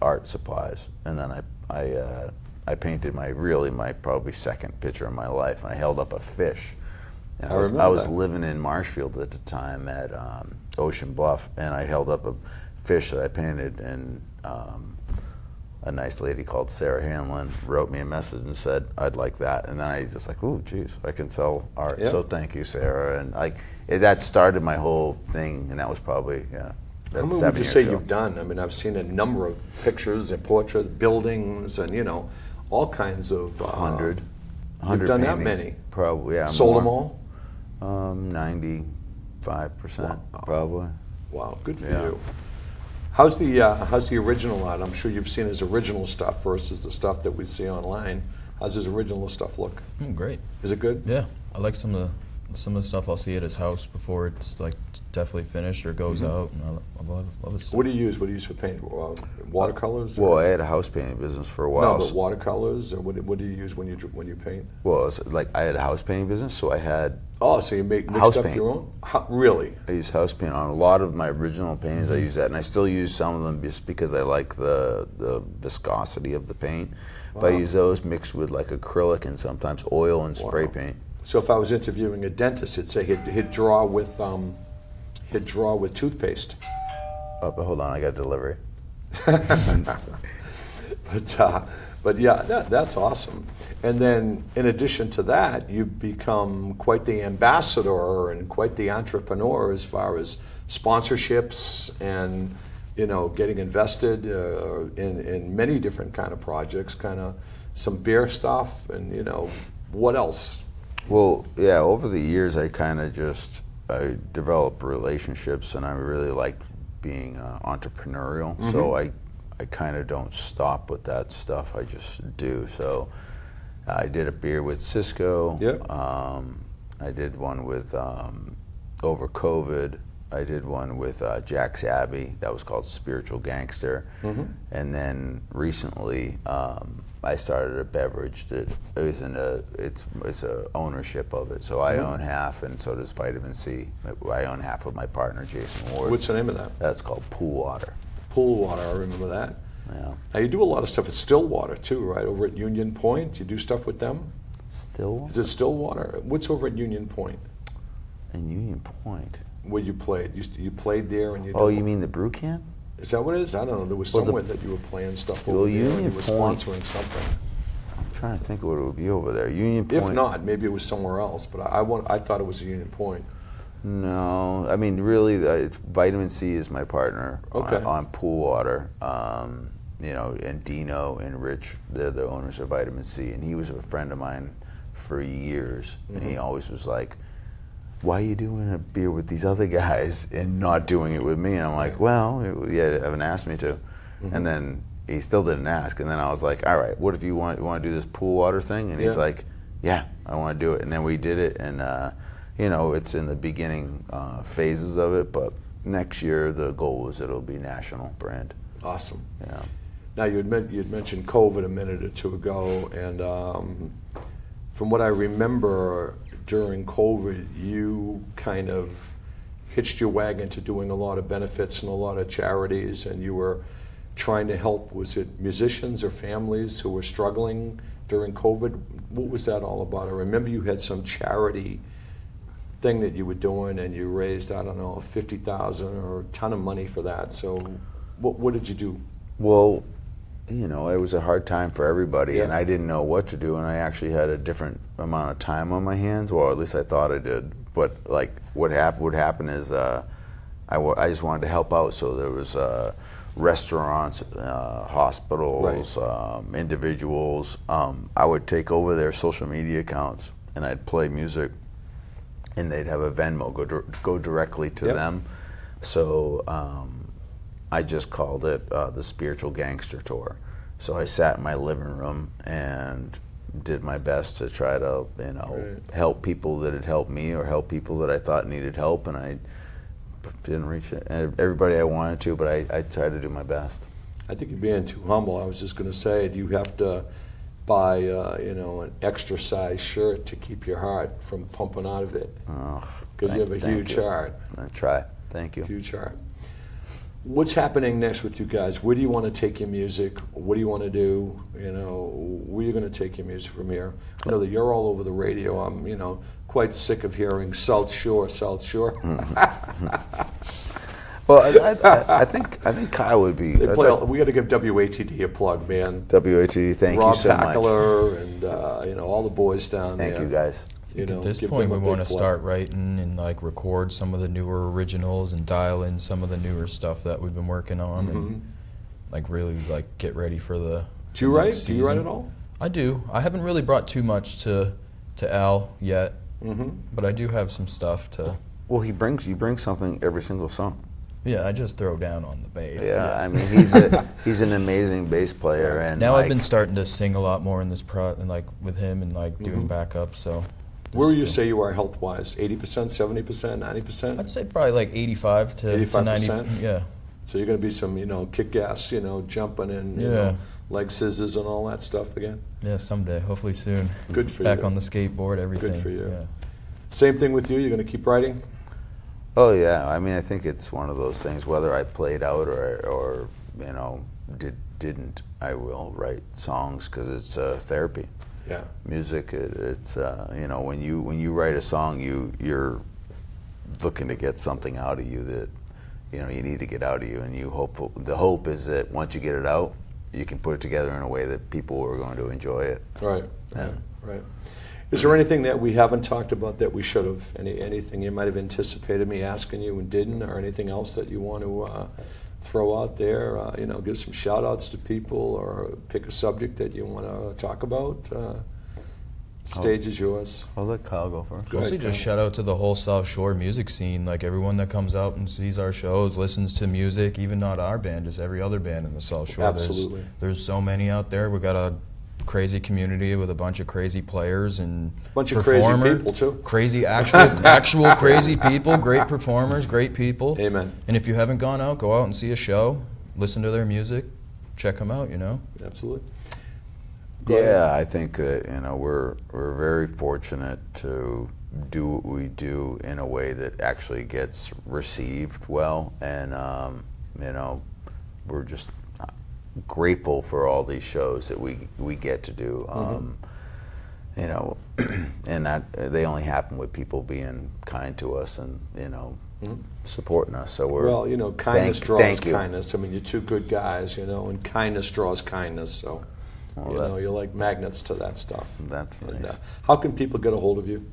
art supplies, and then I painted my probably second picture of my life, and I held up a fish. And I was living in Marshfield at the time at Ocean Bluff, and I held up a fish that I painted, and a nice lady called Sarah Hanlon wrote me a message and said, "I'd like that." And then I just like, "Ooh, geez, I can sell art." Yeah. So thank you, Sarah. And that started my whole thing, and that was probably How that's many 7 would you years say ago. you've done? I mean, I've seen a number of pictures and portraits, buildings, and all kinds of 100. You've done that paintings. many? Probably, yeah. Sold them more. all? 95%, Wow. probably. Wow, good for Yeah. you. How's the original art? I'm sure you've seen his original stuff versus the stuff that we see online. How's his original stuff look? Great. Is it good? Yeah, I like some of the stuff I'll see at his house before it's like definitely finished or goes out. And I love his stuff. What do you use? What do you use for paint? Watercolors? Well, or- I had a house painting business for a while. no, but watercolors, or what do you use when you paint? Well, it's like I had a house painting business, so I had Oh, so you mixed House up paint. your own? Really? I use house paint on a lot of my original paintings. I use that, and I still use some of them just because I like the viscosity of the paint. But I use those mixed with like acrylic and sometimes oil and spray Wow. paint. So if I was interviewing a dentist, it'd say he'd draw with toothpaste. Oh, but hold on, I got delivery. But yeah, that's awesome. And then in addition to that, you've become quite the ambassador and quite the entrepreneur as far as sponsorships and getting invested in many different kind of projects, kind of some beer stuff, and what else? Well, yeah, over the years I developed relationships, and I really like being entrepreneurial. So I kind of don't stop with that stuff. I just do. So I did a beer with Cisco. Yep. I did one with over COVID. I did one with Jack's Abbey. That was called Spiritual Gangster. And then recently, I started a beverage that it's a ownership of it. So I own half, and so does Vitamin C. I own half with my partner Jason Ward. What's the name of that? That's called Pool Water. Pool Water, I remember that. Yeah. Now you do a lot of stuff at Stillwater too, right? Over at Union Point, you do stuff with them. Still Is it Stillwater? What's over at Union Point, in Union Point. where you played? You played there, and you. Oh, did- you mean the brew can? Is that what it is? I don't know. There was Well, somewhere that you were playing stuff well, over there, and you Union were Point- sponsoring something. I'm trying to think of what it would be over there. Union Point. If not, maybe it was somewhere else. But I thought it was Union Point. No, I mean really, Vitamin C is my partner Okay. on Pool Water. And Dino and Rich, they're the owners of Vitamin C, and he was a friend of mine for years, and he always was like, "Why are you doing a beer with these other guys and not doing it with me?" And I'm like, "Well, you haven't asked me to," and then he still didn't ask, and then I was like, "All right, what if you want to do this Pool Water thing?" And he's Yeah. like, "Yeah, I want to do it," and then we did it, and it's in the beginning phases of it, but next year the goal is it'll be national brand. Awesome. Yeah. Now you'd mentioned COVID a minute or two ago, and from what I remember during COVID, you kind of hitched your wagon to doing a lot of benefits and a lot of charities, and you were trying to help. Was it musicians or families who were struggling during COVID? What was that all about? I remember you had some charity thing that you were doing, and you raised, I don't know, $50,000 or a ton of money for that. So, what did you do? Well, it was a hard time for everybody, Yeah. and I didn't know what to do, and I actually had a different amount of time on my hands. Well, at least I thought I did. But like, what happened is I just wanted to help out. So there was restaurants, hospitals, individuals. I would take over their social media accounts, and I'd play music, and they'd have a Venmo go directly to Yep. them. So I just called it the Spiritual Gangster Tour. So I sat in my living room and did my best to try to, help people that had helped me or help people that I thought needed help, and I didn't reach everybody I wanted to, but I tried to do my best. I think you're being too humble. I was just going to say, do you have to buy, an extra size shirt to keep your heart from pumping out of it? Oh, Because you have a thank huge you. heart. I try. Thank you. Huge heart. What's happening next with you guys? Where do you want to take your music? What do you want to do? You know, where are you going to take your music from here? I know that you're all over the radio. I'm, you know, quite sick of hearing South Shore, South Shore. Well, I think Kyle would be. We got to give WATD a plug, man. WATD, thank you so much. Rob Packler and you know, all the boys down there. Thank you guys. You know, At this give point, them we a want to big plug. start writing and like record some of the newer originals and dial in some of the newer stuff that we've been working on, and like really like get ready for the. Do you the write? next Do you write season. at all? I do. I haven't really brought too much to Al yet, but I do have some stuff to. Well, you bring something every single song. Yeah, I just throw down on the bass. Yeah, I mean he's an amazing bass player, and Now like, I've been starting to sing a lot more in this and like with him and like doing backup. So. Where would you Still- say you are health-wise? 80%, 70%, 90%? I'd say probably like 85 to 90. 85%? Yeah. So you're going to be some, you know, kick-ass, you know, jumping and you Yeah. know, leg scissors and all that stuff again? Yeah, someday, hopefully soon. Good for Back you. on the skateboard, everything. for you. Yeah. Same thing with you? You're going to keep writing? Oh yeah, I mean I think it's one of those things. Whether I played out or you know didn't, I will write songs because it's therapy. Yeah. Music, it's you know when you write a song, you're looking to get something out of you that you know you need to get out of you, and the hope is that once you get it out, you can put it together in a way that people are going to enjoy it. Right. Yeah. Right. Is there anything that we haven't talked about that we should have? Anything you might have anticipated me asking you and didn't, or anything else that you want to throw out there? You know, give some shout outs to people, or pick a subject that you want to talk about. Stage is yours. I'll let Kyle go first. Mostly ahead, just shout out to the whole South Shore music scene. Like everyone that comes out and sees our shows, listens to music, even not our band, just every other band in the South Shore. Absolutely. There's so many out there. We got a crazy community with a bunch of crazy players and Bunch of crazy performers. people, too. Crazy actual crazy people, great performers, great people. Amen. And if you haven't gone out, go out and see a show, listen to their music, check them out, you know. Absolutely. Go ahead. Yeah, I think that you know we're very fortunate to do what we do in a way that actually gets received well, and you know we're just grateful for all these shows that we get to do. You know, and that they only happen with people being kind to us and you know supporting us. So we're Well, you know, kindness draws thank you. kindness. I mean, you're two good guys, you know, and kindness draws kindness. So, Well, you that- know, you're like magnets to that stuff. That's And, nice. how can people get a hold of you?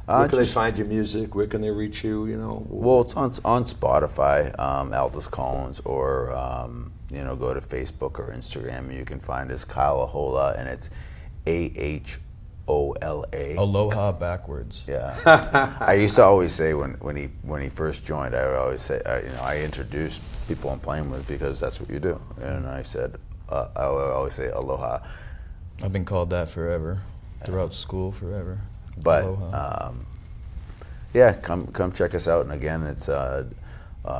Where can they Just- find your music? Where can they reach you? You know. Well, it's on Spotify, Aldous Collins, or you know, go to Facebook or Instagram, and you can find us Kyle Ahola, and it's AHOLA. Aloha backwards. Yeah, I used to always say when he first joined, I would always say you know I introduced people I'm playing with because that's what you do, and I said I would always say aloha, I've been called that forever, throughout school forever. but Aloha. yeah, come check us out, and again it's.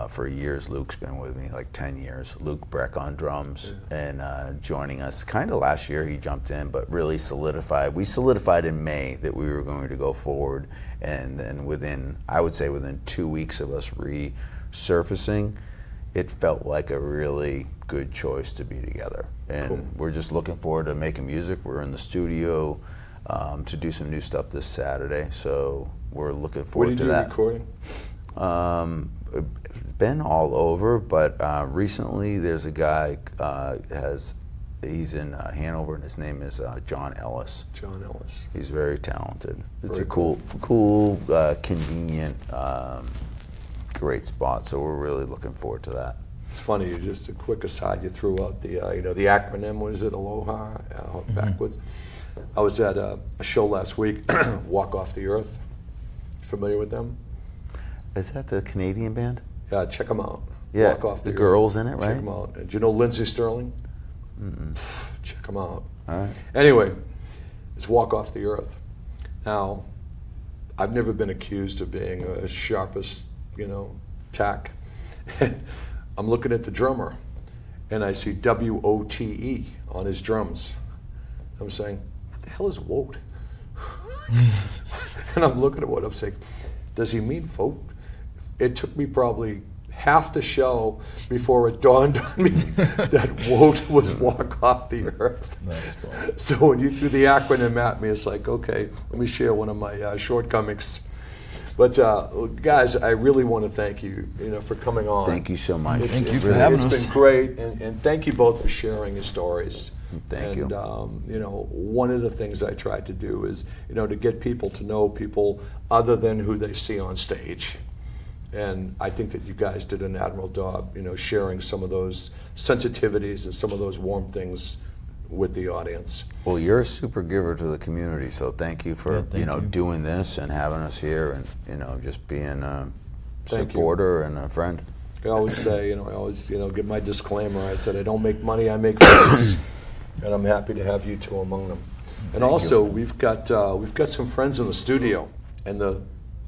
For years, Luke's been with me, like 10 years. Luke Breck on drums, and joining us kind of last year he jumped in, but really solidified. We solidified in May that we were going to go forward, and then I would say within 2 weeks of us resurfacing, it felt like a really good choice to be together. And Cool. we're just looking forward to making music. We're in the studio to do some new stuff this Saturday, so we're looking Where do forward you to do that. recording? It's been all over, but recently there's a guy he's in Hanover, and his name is John Ellis. John Ellis. He's very talented. It's Very a cool, convenient, great spot. So we're really looking forward to that. It's funny. Just a quick aside. You threw out the you know, the acronym. What is it? Aloha backwards. I was at a show last week. Walk Off the Earth. Familiar with them? Is that the Canadian band? Yeah, check them out. Yeah, Walk Off the Earth. girls in it, Check right? them out. And do you know Lindsey Sterling? Check them out. All right. Anyway, it's Walk Off the Earth. Now, I've never been accused of being a sharpest, you know, tack. I'm looking at the drummer, and I see WOTE on his drums. I'm saying, what the hell is WOTE? And I'm looking at what I'm saying, does he mean vote? It took me probably half the show before it dawned on me that Walt was walk off the earth. That's fun. So when you threw the acronym at me, it's like, okay, let me share one of my shortcomings. But guys, I really want to thank you, for coming on. Thank you so much. Thank you for having us. It's been great, and thank you both for sharing your stories. Thank you. One of the things I tried to do is, to get people to know people other than who they see on stage. And I think that you guys did an admirable job, sharing some of those sensitivities and some of those warm things with the audience. Well, you're a super giver to the community, so thank you for thank you. doing this and having us here, and just being a Thank you. supporter and a friend. I always say, give my disclaimer. I said I don't make money, I make friends, and I'm happy to have you two among them. And also, we've got some friends in the studio, and the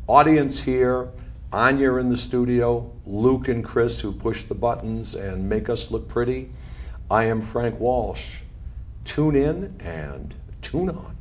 audience here. Anya in the studio, Luke and Chris who push the buttons and make us look pretty. I am Frank Walsh. Tune in and tune on.